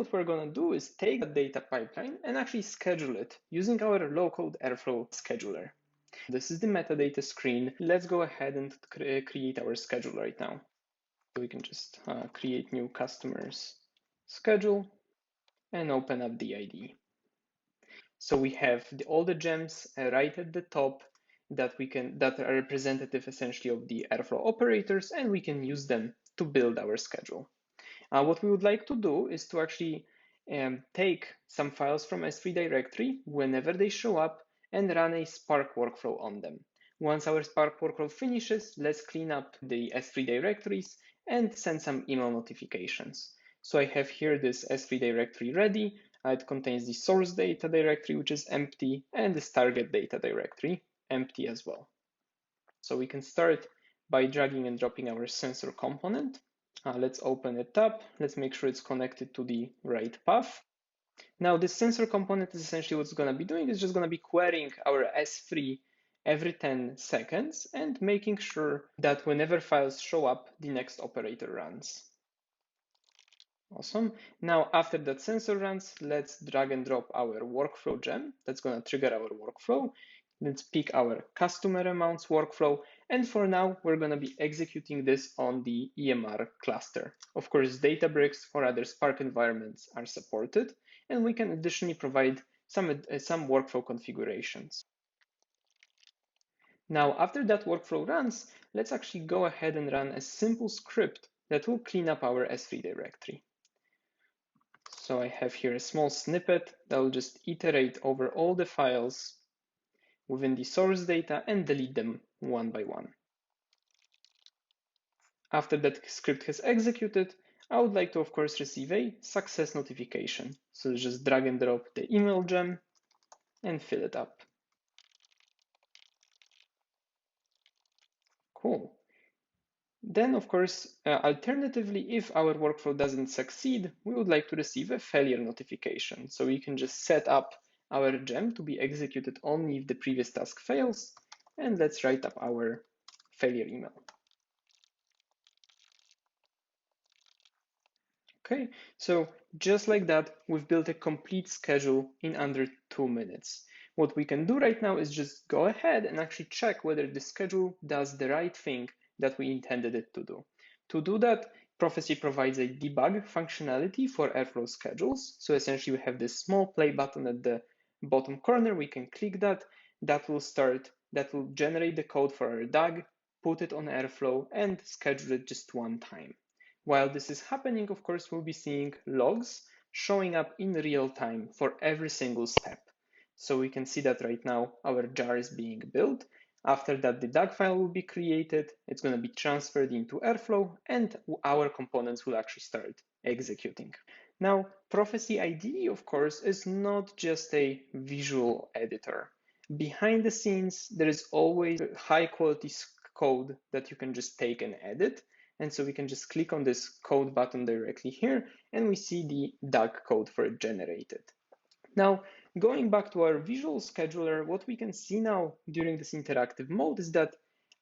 what we're going to do is take the data pipeline and actually schedule it using our low-code Airflow scheduler. This is the metadata screen. Let's go ahead and create our schedule right now. So we can just create new customers schedule and open up the ID. So we have all the gems right at the top that are representative essentially of the Airflow operators, and we can use them to build our schedule. What we would like to do is to actually take some files from S3 directory whenever they show up and run a Spark workflow on them. Once our Spark workflow finishes, let's clean up the S3 directories and send some email notifications. So I have here this S3 directory ready. It contains the source data directory, which is empty, and this target data directory, empty as well. So we can start by dragging and dropping our sensor component. Let's open it up. Let's make sure it's connected to the right path. Now, this sensor component is essentially what's going to be doing is just going to be querying our S3 every 10 seconds and making sure that whenever files show up, the next operator runs. Awesome. Now, after that sensor runs, let's drag and drop our workflow gem. That's going to trigger our workflow. Let's pick our customer amounts workflow. And for now, we're going to be executing this on the EMR cluster. Of course, Databricks or other Spark environments are supported, and we can additionally provide some workflow configurations. Now, after that workflow runs, let's actually go ahead and run a simple script that will clean up our S3 directory. So I have here a small snippet that will just iterate over all the files within the source data and delete them one by one. After that script has executed, I would like to, of course, receive a success notification. So just drag and drop the email gem and fill it up. Cool. Then, of course, alternatively, if our workflow doesn't succeed, we would like to receive a failure notification. So we can just set up our gem to be executed only if the previous task fails. And let's write up our failure email. Okay, so just like that, we've built a complete schedule in under 2 minutes. What we can do right now is just go ahead and actually check whether the schedule does the right thing that we intended it to do. To do that, Prophecy provides a debug functionality for Airflow schedules. So essentially we have this small play button at the bottom corner. We can click that. That will generate the code for our DAG, put it on Airflow, and schedule it just one time. While this is happening, of course, we'll be seeing logs showing up in real time for every single step. So we can see that right now our jar is being built. After that, the DAG file will be created. It's going to be transferred into Airflow, and our components will actually start executing. Now, Prophecy IDE, of course, is not just a visual editor. Behind the scenes, there is always high quality code that you can just take and edit. And so we can just click on this code button directly here, and we see the DAG code for it generated. Now, going back to our visual scheduler, what we can see now during this interactive mode is that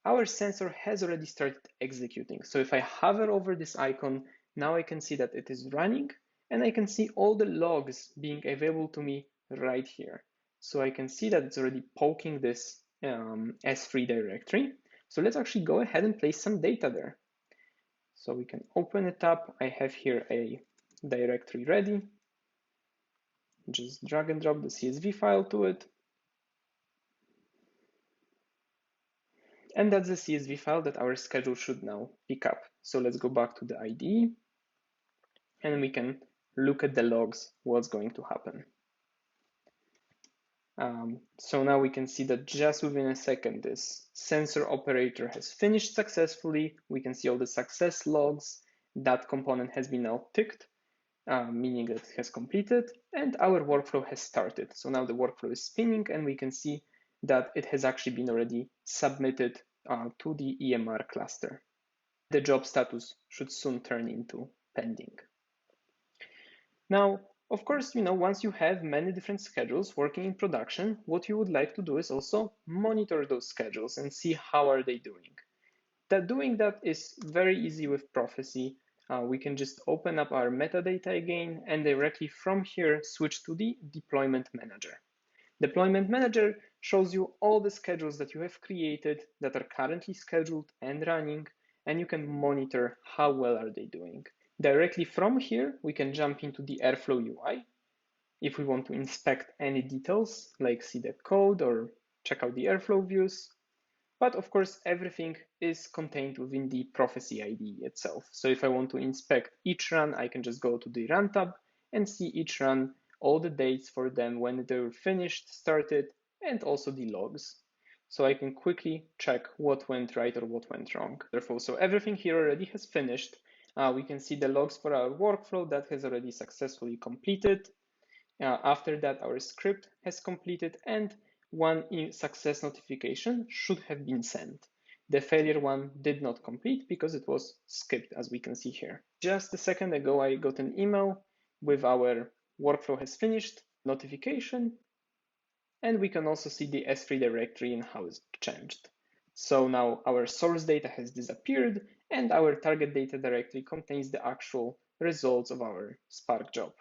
our sensor has already started executing. So if I hover over this icon, now I can see that it is running, and I can see all the logs being available to me right here. So I can see that it's already poking this S3 directory. So let's actually go ahead and place some data there. So we can open it up. I have here a directory ready. Just drag and drop the CSV file to it. And that's the CSV file that our schedule should now pick up. So let's go back to the IDE, and we can look at the logs, what's going to happen. So now we can see that just within a second, this sensor operator has finished successfully. We can see all the success logs. That component has been now ticked, meaning that it has completed, and our workflow has started. So now the workflow is spinning, and we can see that it has actually been already submitted to the EMR cluster. The job status should soon turn into pending. Now, of course, once you have many different schedules working in production, what you would like to do is also monitor those schedules and see how are they doing. Doing that is very easy with Prophecy. we can just open up our metadata again and directly from here switch to the deployment manager. Deployment manager shows you all the schedules that you have created that are currently scheduled and running, and you can monitor how well are they doing. Directly from here, we can jump into the Airflow UI. If we want to inspect any details, like see the code or check out the Airflow views. But of course, everything is contained within the Prophecy IDE itself. So if I want to inspect each run, I can just go to the Run tab and see each run, all the dates for them, when they were finished, started, and also the logs. So I can quickly check what went right or what went wrong. Therefore, so everything here already has finished. We can see the logs for our workflow that has already successfully completed. After that, our script has completed and one success notification should have been sent. The failure one did not complete because it was skipped, as we can see here. Just a second ago, I got an email with our workflow has finished notification, and we can also see the S3 directory and how it's changed. So now our source data has disappeared and our target data directory contains the actual results of our Spark job.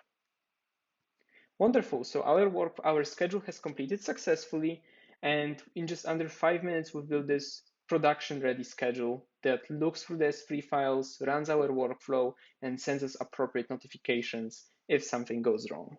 Wonderful. So our schedule has completed successfully, and in just under 5 minutes, we've built this production-ready schedule that looks through the S3 files, runs our workflow, and sends us appropriate notifications if something goes wrong.